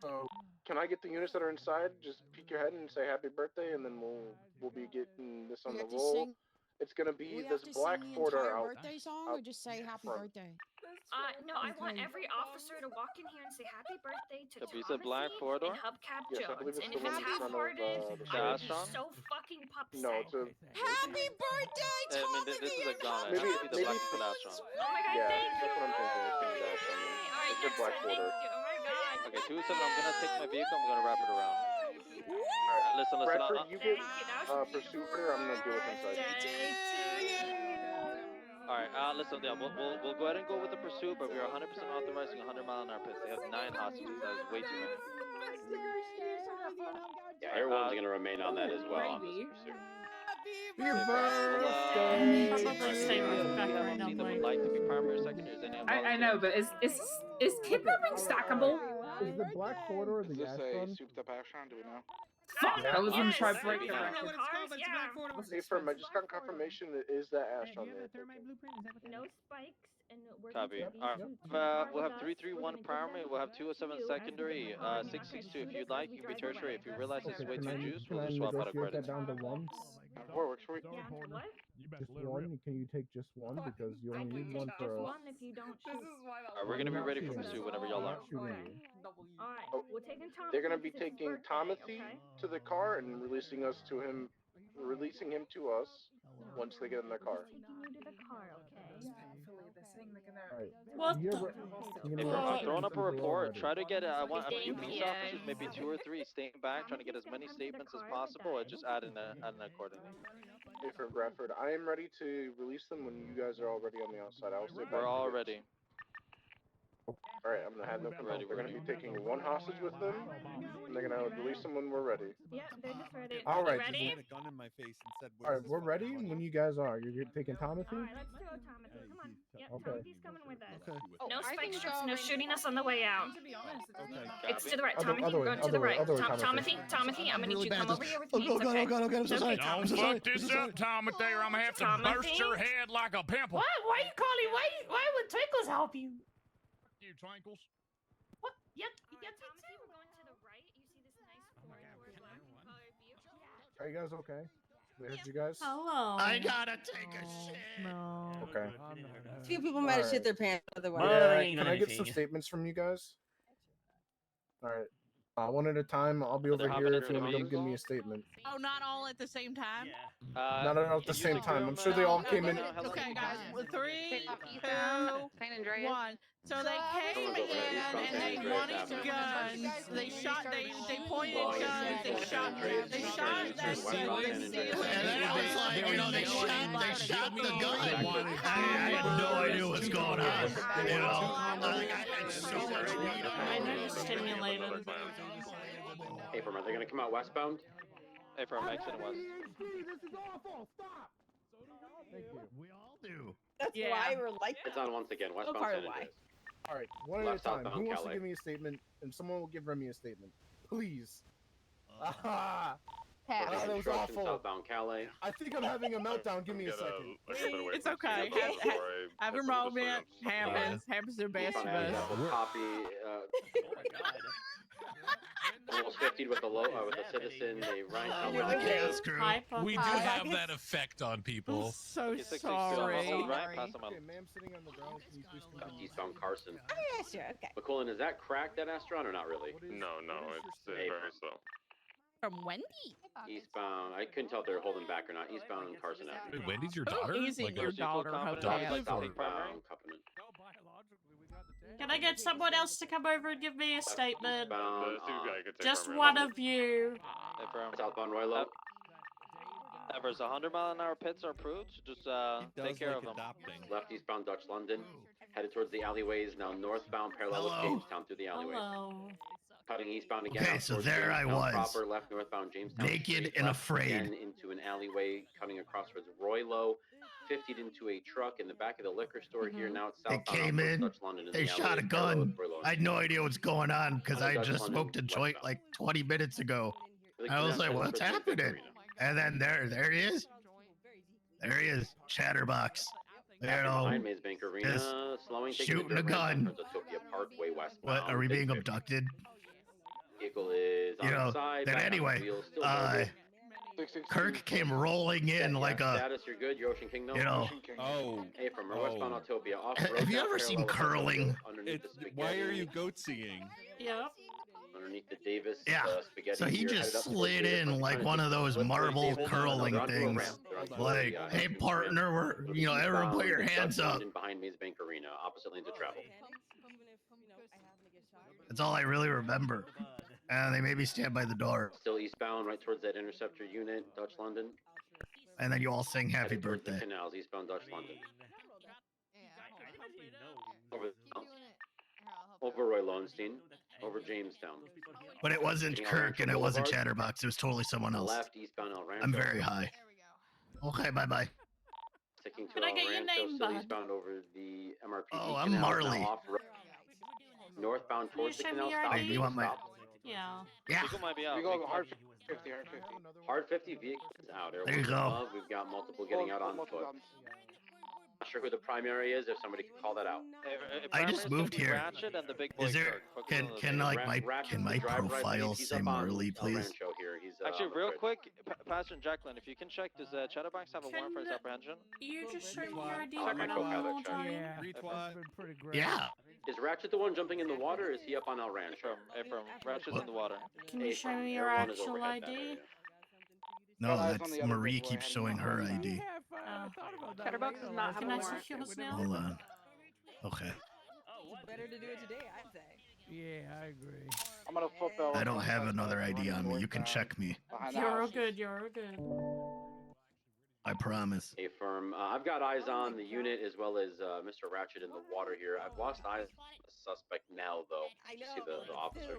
So, can I get the units that are inside? Just peek your head and say happy birthday, and then we'll be getting this on the roll. It's gonna be this black Ford birthday song, or just say happy birthday. No, I want every officer to walk in here and say happy birthday to You said black four-door? and Hubcap Yes, I Jones. believe it's And the if one it's in front of half-hearted, the I would be restaurant? so fucking upset. No, it's a. Happy birthday, I mean, this is a gun. Maybe- It should be the black for that Oh one. my god, Yeah, thank you. that's what I'm thinking. It's gonna be that one. Alright, It's a next black one, thank Porter. you. Oh my god. Okay, 2-7. I'm gonna take my vehicle. I'm gonna wrap it around. Alright, listen. Bradford, you get Thank you, that was pursuit order. I'm gonna deal with inside. Alright, listen, yeah, we'll go ahead and go with the pursuit, but we are 100% authorizing 100-mile-an-hour pace. They have 9 hostages. That is way too many. Yeah, everyone's gonna remain on that as well. On this pursuit. Your birthday! Probably stay with the back right now, that would like to be primary or secondary. Is any I know, but is kidnapping stackable? Is the black Ford Is the this a Astron? souped up Astron? Do we know? Fuck, I was gonna try Yes, break we it. don't know cars, yeah. Hey, firm, I just got confirmation that is that Astron there. No spikes, and we're Copy. going to Alright, we'll have 331 primary, we'll have 207 secondary, 662 if you'd like. You can be tertiary. If you realize this is way too juice, we'll just swap out a negotiate credit. that down to one? Works for me. Yeah, what? Just one? Can you take just one? Because you I only can need take one just for us. one if you don't shoot. Alright, we're gonna be ready for pursuit whenever y'all are. Alright, we're taking Tom. They're gonna be taking Timothy to the car and releasing him to us once they get in their car. Taking you to the car, okay? Alright. What You the? ever- you Hey, can I'm request throwing up a since we're all report. ready. Try to get I want a few Thank peace you. officers, maybe 2 or 3, staying back, trying to get as many statements as possible, and just add in accordingly. Hey, for Bradford, I am ready to release them when you guys are already on the outside. I will stay back. We're all ready. Alright, I'm gonna have them come out. They're gonna be taking one hostage with them, and they're gonna release them when we're ready. Yeah, they're just ready. All right, You ready? just a gun in my face and said, "Alright, we're ready when you guys are. You're taking Timothy? Alright, let's go, Timothy. Come on. Yep, Okay. Timothy's coming with us. Oh, No I spike can strips, go no and- shooting us on the way out. It's to the right, Other- Timothy. other way, We're going to other the way, right. other way, Timothy. Timothy, I'm gonna need really you to bad come at over this. here with Oh, me. God, It's oh, okay. God, oh, God, I'm so It's sorry. okay. I'm so Don't sorry. fuck this I'm so up, Timothy, or I'm gonna have to burst your head like a pimple. Why you calling? Why would Twinkles help you? You twinkles. What? Yep. Yep, Timothy, we're going to the right. You see this nice four-door black color view? Are you guys okay? They heard you guys? Hello. I gotta take a shit. No. Okay. Few people might have shit their pants otherwise. Yeah, can I get some statements from you guys? Alright. One at a time. I'll be over They're hopping here into if you the want to give me a vehicles? statement. Oh, not all at the same time? Not all at the same time. I'm sure they all came in. Okay, guys. With 3, 2, San Andreas. 1. So they came in and they wanted guns. They shot. They pointed guns. They shot. They shot that ceiling. And then I was like, they shot the gun. I had no idea what's going on. You know, I had so much weed. I know you're stimulated. Hey, firm, are they gonna come out westbound? Hey, for exit west. This is awful. Stop. Thank you. We all do. That's why we're like It's on once again. Westbound far San why. Andreas. Alright, one at a Left time. southbound, Who wants to Calais. give me a statement? And someone will give Remy a statement. Please. Aha! That was Construction, awful. southbound Calais. I think I'm having a meltdown. Give me a second. It's okay. Have a moment. Happens to the best of us. Copy. Almost 50 with a citizen. They rank. That's true. We do have that effect on people. So sorry. Okay, ma'am sitting on the ground. Can you please continue? Eastbound Carson. Oh yeah, sure, okay. McCullen, is that cracked, that Astron, or not really? No, it's very slow. From Wendy. Eastbound. I couldn't tell if they were holding back or not. Eastbound Carson Avenue. Wait, Wendy's your daughter? Isn't your daughter, adoptive or? Southbound Covenant. Can I get someone else to come over and give me a statement? Eastbound, Just one of you. Southbound Roylo. Evers, 100-mile-an-hour pits are approved. Just take care of them. Left eastbound Dutch London. Headed towards the alleyways. Now northbound parallel with Jamestown through the alleyways. Hello. Cutting eastbound again. Okay, out so towards there I Jamestown was. Proper, left northbound Jamestown. Naked Street, and left afraid. again into an alleyway, cutting across towards Roylo. 50'd into a truck in the back of the liquor store here. Now it's They southbound came in. Dutch London. They shot a gun. I had no idea what's going on because I just smoked a joint like 20 minutes ago. I was like, "What's happening?" And then there he is. There he is, Chatterbox. You know, Behind Maze Bank Arena, just slowing, shooting a gun. Parkway westbound. What, are we being abducted? Vehicle is You know, outside, then back on anyway, wheels, still mobile. Kirk came rolling in like a, Status, you're good. Your Ocean Kingdom. you know, Hey, from westbound Autopia off road. have you ever seen curling? Why are you goat seeing? Yep. Underneath the Davis. Yeah. Spaghetti So he here, just headed up towards slid Davis, in trying like to one of those marble curling They're onto a things. ramp. They're onto a Like, hey partner, we're, you know, everyone put your hands up. Behind Maze Bank Arena, opposite lanes of travel. That's all I really remember. And they made me stand by the door. Still eastbound, right towards that interceptor unit, Dutch London. And then you all sing happy Headed towards the birthday. canals, eastbound Dutch London. Over Roy Lowenstein, over Jamestown. But it wasn't Kirk and it wasn't Chatterbox. It was totally someone else. Left eastbound El Rancho. I'm very high. Okay, bye-bye. Sticking to Can I El get your Rancho, name, still bud? eastbound over the MRPD Oh, I'm canal, now Marley. off-road. Northbound Can you towards the show canal, me your stop. ID? Hey, you want my... Yeah. Yeah. People might be out. We go hard 50, hard 50. Hard 50 vehicles out. There you Everyone's go. above. We've got multiple getting out on foot. Not sure who the primary is. If somebody could call that out. I just moved here. Ratchet and the big boy Is there... Kirk. Focus on the Can big like boy. my... Can my profile say Marley, please? Rancho here. He's, Actually, on the real bridge. quick, Pastor Jacqueline, if you can check, does Chatterbox have a warrant for his apprehension? You just showed me your ID Check when my I'm profile, all check. time. Yeah. Is Ratchet the one jumping in the water? Or is he up on El Rancho? From Ratchet's in the water. Can you show me your Everyone is actual overhead that ID? area. No, that's Marie keeps showing her ID. Chatterbox does not have Can a I warrant. see yours now? Hold on. Okay. Better to do it today, I'd say. Yeah, I agree. I'm gonna fulfill. I don't have another ID on me. You can check me. You're all good, you're all good. I promise. A firm. I've got eyes on the unit as well as Mr. Ratchet in the water here. I've lost eyes on the suspect now, though. You see the officer.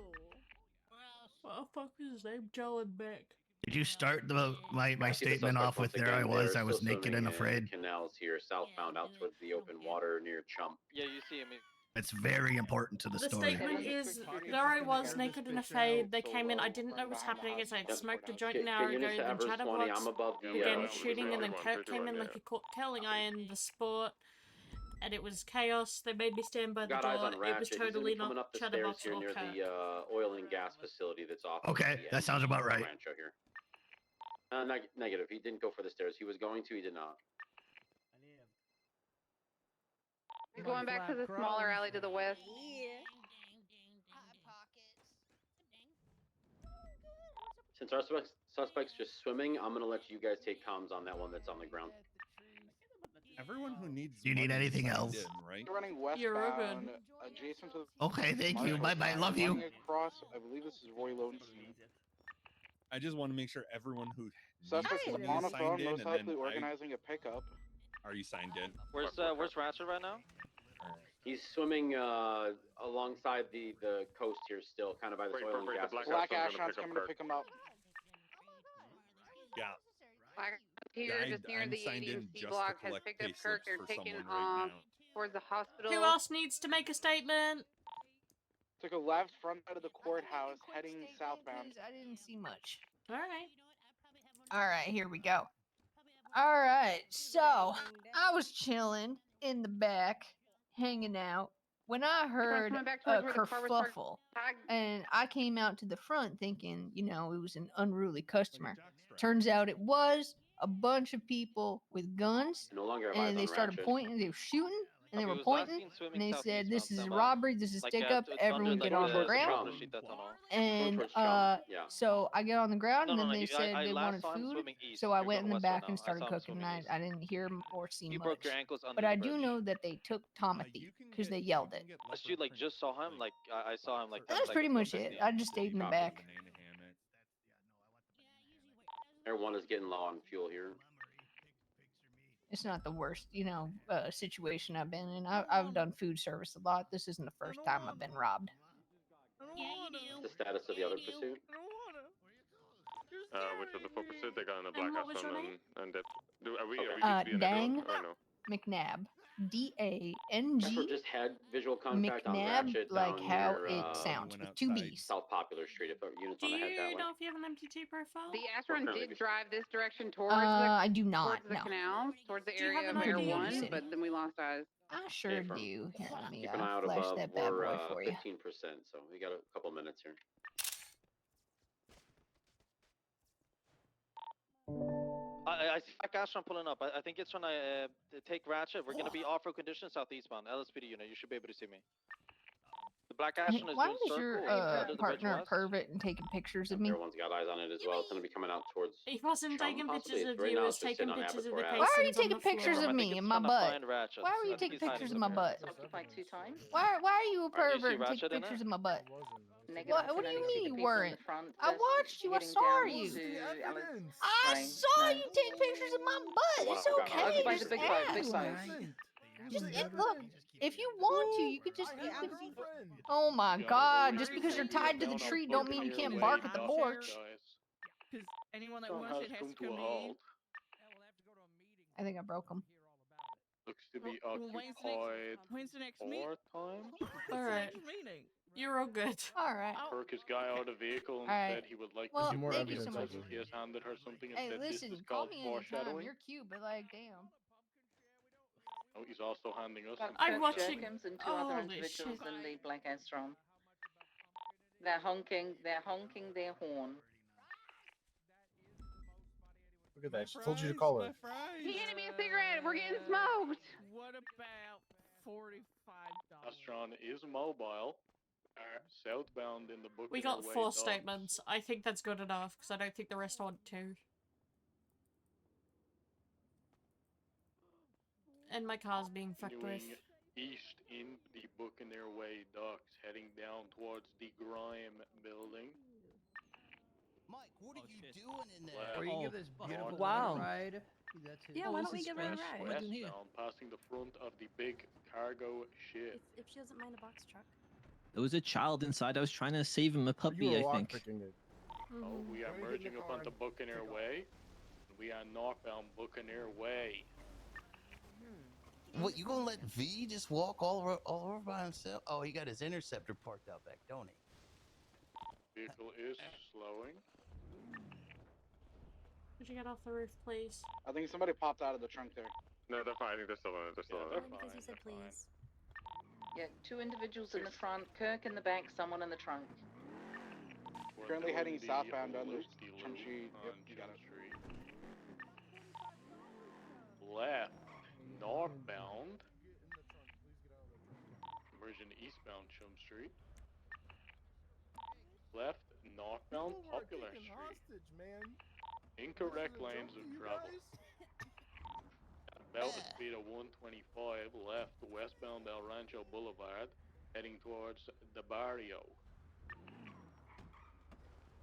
What the fuck is his name? Jellin Beck. Did you start my I see the statement suspect off with once there I again. was They're still naked swimming and in afraid? Canals here, southbound, out towards the open water near Chump. Yeah, you see him. It's very important to the The story. statement is, there I was, naked and afraid. They came in, I didn't know what was happening as I had smoked a joint an hour ago, then Chatterbox began shooting, and then Kirk came in like a curling iron, the sport, and it was chaos. They made me stand by the Got eyes door. on It was Ratchet. He's totally coming not up the stairs Chatterbox here or near Kirk. the oil and gas facility that's off. Okay, the that sounds about right. Rancho here. Negative. He didn't go for the stairs. He was going to. He did not. Going back to the smaller alley to the west. Since our suspect's just swimming, I'm gonna let you guys take comms on that one that's on the ground. Everyone who needs. Do you need money anything signed else? in, right? You're running westbound, You're all good. adjacent to. Okay, thank you. Marshall Bye-bye. Sign, Love you. running across, I believe this is Roy Lowenstein. I just want to make sure everyone who Suspect needs is money on a is signed phone, in, most and likely then organizing a pickup. Are you signed in? Where's Ratchet right now? He's swimming alongside the coast here still, kind of by the oil and gas. Black Ashron's coming to pick him up. Yeah. Here, just near I'm the signed in ADC just block, to has collect picked up pay Kirk. slips They're for taking someone right off now. towards the hospital. Who else needs to make a statement? Took a left front side of the courthouse, heading southbound. I didn't see much. Alright. All right, here we go. All right, so I was chilling in the back, hanging out, when I heard coming back a towards where the car was parked. kerfuffle, and I came out to the front thinking, you know, it was an unruly customer. Turns out it was a bunch of people with guns, No longer have eyes and they on started Ratchet. pointing, they were shooting, and they Copy, were was last pointing, seen and swimming they southeast, said, this Mount is a Samba. robbery, this is Like, stick up, it's everyone under, get like, on the ground. Shita tunnel. And towards Chum, yeah. so I get on the ground, No, and no, then no. they said I they last wanted saw him food. swimming east. So I You're went going in the west right back now. and I started saw him cooking. swimming And east. I didn't hear or see He much. broke your ankles under But the I do bridge. know that they took Tomothy because they yelled it. You like just saw him? Like I saw him like 10 That's pretty seconds much ago, it. 15. I just stayed in the back. Everyone is getting low on fuel here. It's not the worst, you know, situation I've been in. I've done food service a lot. This isn't the first time I've been robbed. The status of the other pursuit. Which of the 4 pursuit they got in the And black what was your name? and dip. Are we Okay. DCB Dang or no? McNabb. Metro DANG just had visual contact on McNabb, Ratchet like down how near, it sounds, with two B's. South Popular Street. If units Do want to head that you way. know if you have an MTT profile? The Astron did drive this direction towards I do not. towards the No. canal, towards the Do you have area an of Air ID? 1, City. but then we lost eyes. I sure Affirm. do. Here, let me Keep an eye out flash above. that bad We're boy for you. 15%, so we got a couple minutes here. I see Black Astron pulling up. I think it's trying to take Ratchet. We're gonna be off-road conditions southeastbound. LSPD unit, you should be able to see me. The Black Hey, Astron is why doing is circle your under the bridge partner a west. pervert and taking pictures of me? Everyone's got eyes on it as well. It's going to be coming out towards. He wasn't taking Possibly. pictures of Right you, now he was it's just taking sitting on pictures of the Abercrombie. Why are you casings on taking the floor. pictures of I think me it's and my trying to butt? find Ratchet. Why are I you think taking he's hiding pictures of my somewhere. butt? It's occupied 2 times. Why are you a Alright, you see pervert and taking Ratchet in pictures it? of my butt? Negative. What I do can you only see mean the you people in weren't? the front I just watched you. I heading saw down you. to Ellis I Spring. saw No. you take pictures of my butt. Wow, It's I got my okay. eyes Occupied Just the big size, big ask. size. Look, if you want to, you could just. You could, oh my God! Just because you're tied to the tree, don't mean you can't bark at the porch. Because anyone that Don't wants have it has come to to a come halt. in. I think I broke him. Looks to be Well, occupied when's the next meeting? 4 times. Alright. Meeting? You're all good. Alright. Kirk has got out of the vehicle and Alright. said he would like Well, to more give thank you so evidence much. of it. He has handed her something and Hey, said listen, this is call called me anytime. foreshadowing. You're cute, but like, damn. Oh, he's also handing us Got some I'm Kirk watching- Jerkins and 2 other Holy individuals shit. in the Black Astron. They're honking their horn. Look at that. She told you to call her. He handed me a cigarette. We're getting smoked. What about $45? Astron is mobile. Southbound in the book. We got 4 statements. I think that's good enough, because I don't think the rest want to. And my car's being fucked with. East in the Buccaneer Way docks, heading down towards the Grime building. Mike, what are you doing in there? Left, Where you give this beautiful wow. ride? Yeah, why don't we give her a ride? Westbound, passing the front of the big cargo ship. If she doesn't mind a box truck. There was a child inside. I was trying to save him, a puppy, I think. Oh, we are merging up onto Buccaneer Way. We are northbound Buccaneer Way. What, you gonna let V just walk all over by himself? Oh, he got his interceptor parked out back, don't he? Vehicle is slowing. Could you get off the roof, please? I think somebody popped out of the trunk there. No, they're fine. I think they're still in it. They're still in it. Because you said please. Yeah, 2 individuals in the front, Kirk in the back, someone in the trunk. Currently heading southbound under Chumtree. Yep, you got it. Left, northbound. Merging eastbound Chum Street. Left, northbound Popular Street. Incorrect lanes of travel. About the speed of 125, left, westbound El Rancho Boulevard, heading towards the barrio.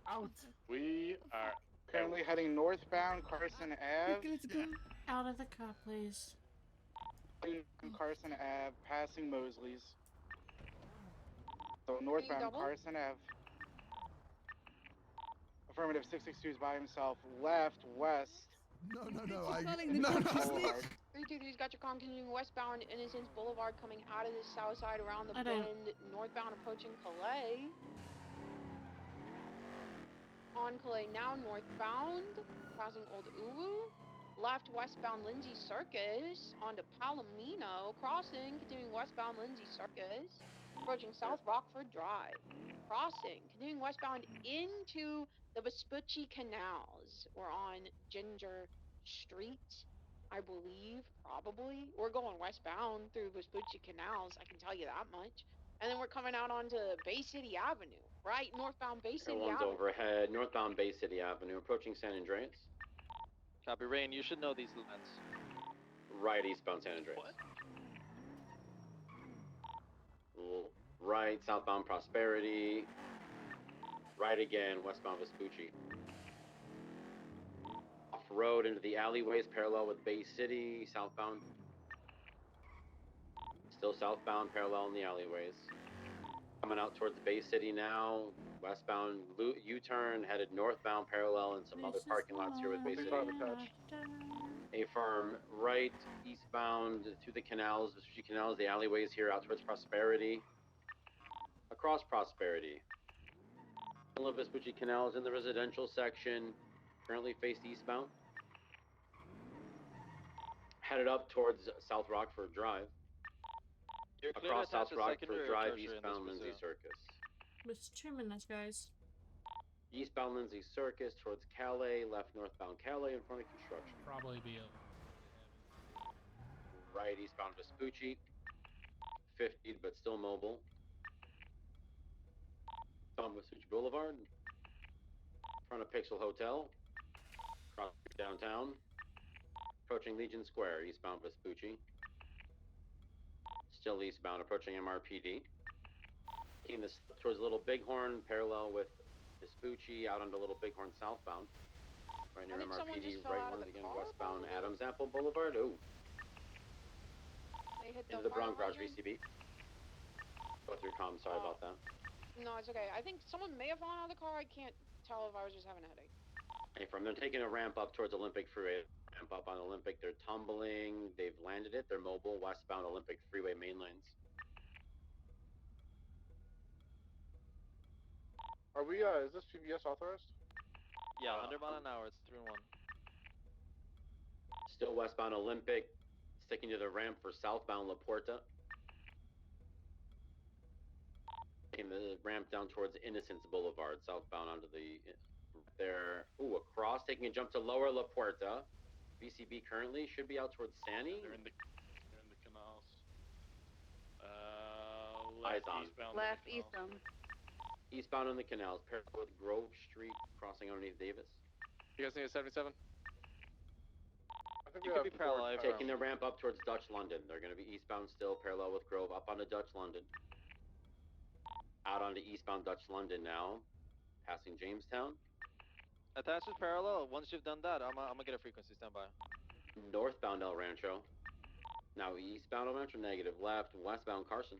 Out. We are Currently heading northbound Carson Ave. Out of the car, please. Carson Ave, passing Mosley's. So northbound double? Carson Ave. Affirmative, 662 is by himself. Left, west. No. Boulevard. 323's got your continuing westbound Innocence Boulevard coming out of the south side around the I don't- bend, northbound approaching Calais. on Calais now northbound, crossing Old Uwu. Left westbound Lindsay Circus onto Palomino, crossing, continuing westbound Lindsay Circus, approaching South Rockford Drive. Crossing, continuing westbound into the Vespucci Canals. We're on Ginger Street, I believe, probably. We're going westbound through Vespucci Canals, I can tell you that much. And then we're coming out onto Bay City Avenue, right? Northbound Bay City One's Avenue. overhead, northbound Bay City Avenue, approaching San Andreas. Copy, Rain. You should know these lines. Right, eastbound San Andreas. Right, southbound Prosperity. Right again, westbound Vespucci. Off-road into the alleyways, parallel with Bay City, southbound. Still southbound, parallel in the alleyways. Coming out towards Bay City now, westbound U-turn, headed northbound, parallel in some other parking lots here with Bay City. A firm right, eastbound through the canals, Vespucci Canals, the alleyways here out towards Prosperity. Across Prosperity. Vespucci Canals in the residential section, currently faced eastbound. Headed up towards South Rockford Drive. Across South Rockford Drive, eastbound Lindsay Circus. It's 2 minutes, guys. Eastbound Lindsay Circus towards Calais, left northbound Calais in front of construction. Probably be a... Right eastbound Vespucci. 50, but still mobile. On Vespucci Boulevard. In front of Pixel Hotel. Across downtown. Approaching Legion Square, eastbound Vespucci. Still eastbound, approaching MRPD. Taking this towards Little Bighorn, parallel with Vespucci, out onto Little Bighorn southbound. Right near MRPD, right one again, westbound Adams Apple Boulevard. Ooh. Into the Brown Garage VCB. Go through comms, sorry about that. No, it's okay. I think someone may have fallen out of the car. I can't tell if I was just having a headache. Hey, from they're taking a ramp up towards Olympic Freeway. Ramp up on Olympic, they're tumbling. They've landed it. They're mobile, westbound Olympic Freeway main lanes. Are we, is this PBS authorized? Yeah, 100 mile an hour, it's 3 and 1. Still westbound Olympic, sticking to the ramp for southbound La Puerta. Taking the ramp down towards Innocence Boulevard, southbound onto the, there, ooh, across, taking a jump to lower La Puerta. VCB currently should be out towards Sani. They're in the canals. Eyes Left on. eastbound. Left eastbound. Eastbound on the canals, parallel with Grove Street, crossing underneath Davis. You guys need a 77? I think You we could have be parallel. Taking the ramp up towards Dutch London. They're going to be eastbound still, parallel with Grove, up onto Dutch London. Out onto eastbound Dutch London now, passing Jamestown. Attach is parallel. Once you've done that, I'm gonna get a frequency. Stand by. Northbound El Rancho. Now eastbound El Rancho, negative. Left, westbound Carson.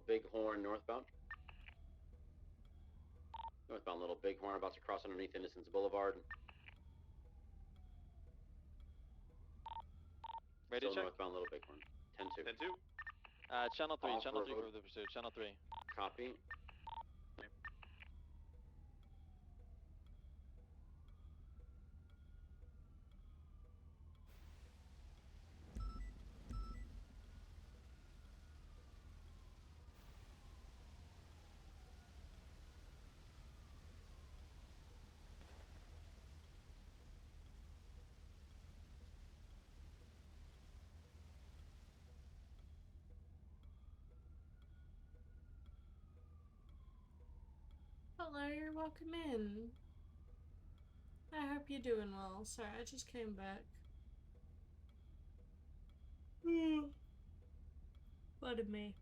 Bighorn northbound. Northbound Little Bighorn, about to cross underneath Innocence Boulevard. Ready Still check? northbound Little Bighorn. 10-2. 10-2. Channel 3, Off channel 3 road. for the pursuit. Channel 3. Copy. Hello, you're welcome in. I hope you're doing well. Sorry, I just came back. Pardon me.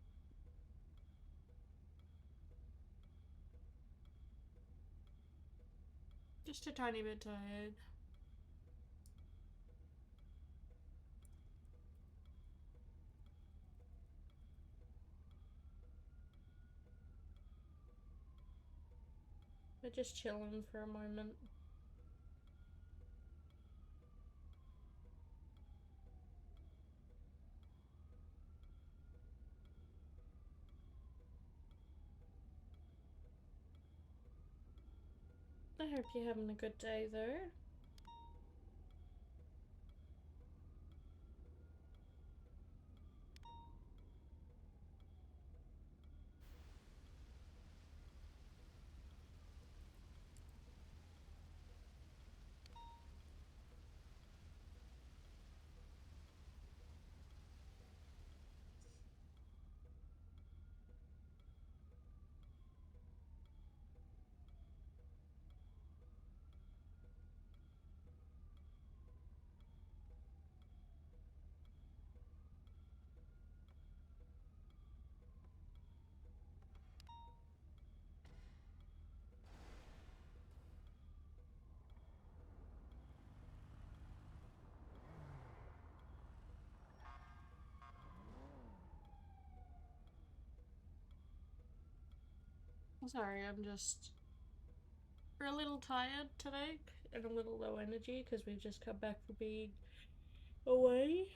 Just a tiny bit tired. But just chilling for a moment. I hope you're having a good day though. Sorry, I'm just a little tired today and a little low energy because we've just come back from being away.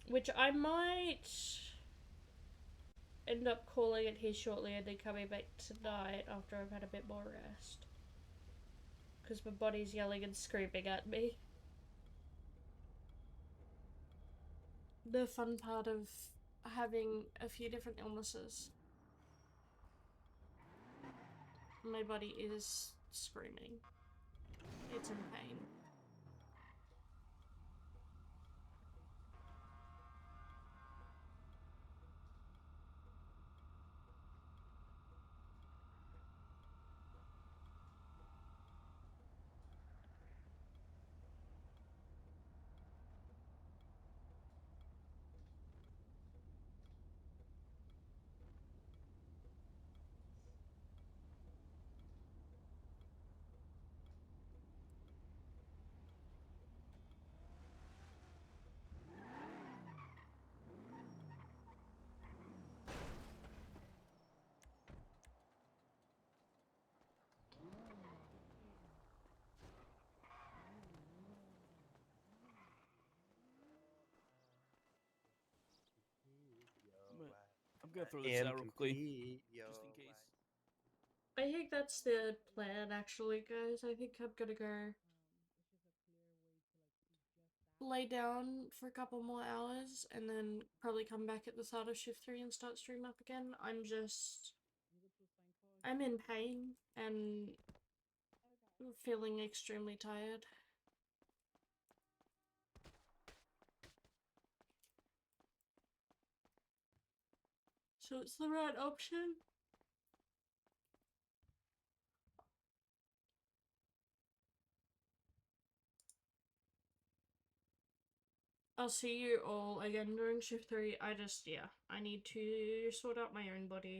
Which I might end up calling it here shortly and then coming back tonight after I've had a bit more rest. Because my body's yelling and screaming at me. The fun part of having a few different illnesses. My body is screaming. It's in pain. I'm gonna throw this out real quickly, just in case. I think that's the plan, actually, guys. I think I'm gonna go lay down for a couple more hours and then probably come back at the start of shift 3 and start stream up again. I'm in pain and feeling extremely tired. So it's the right option. I'll see you all again during shift 3. I need to sort out my own body.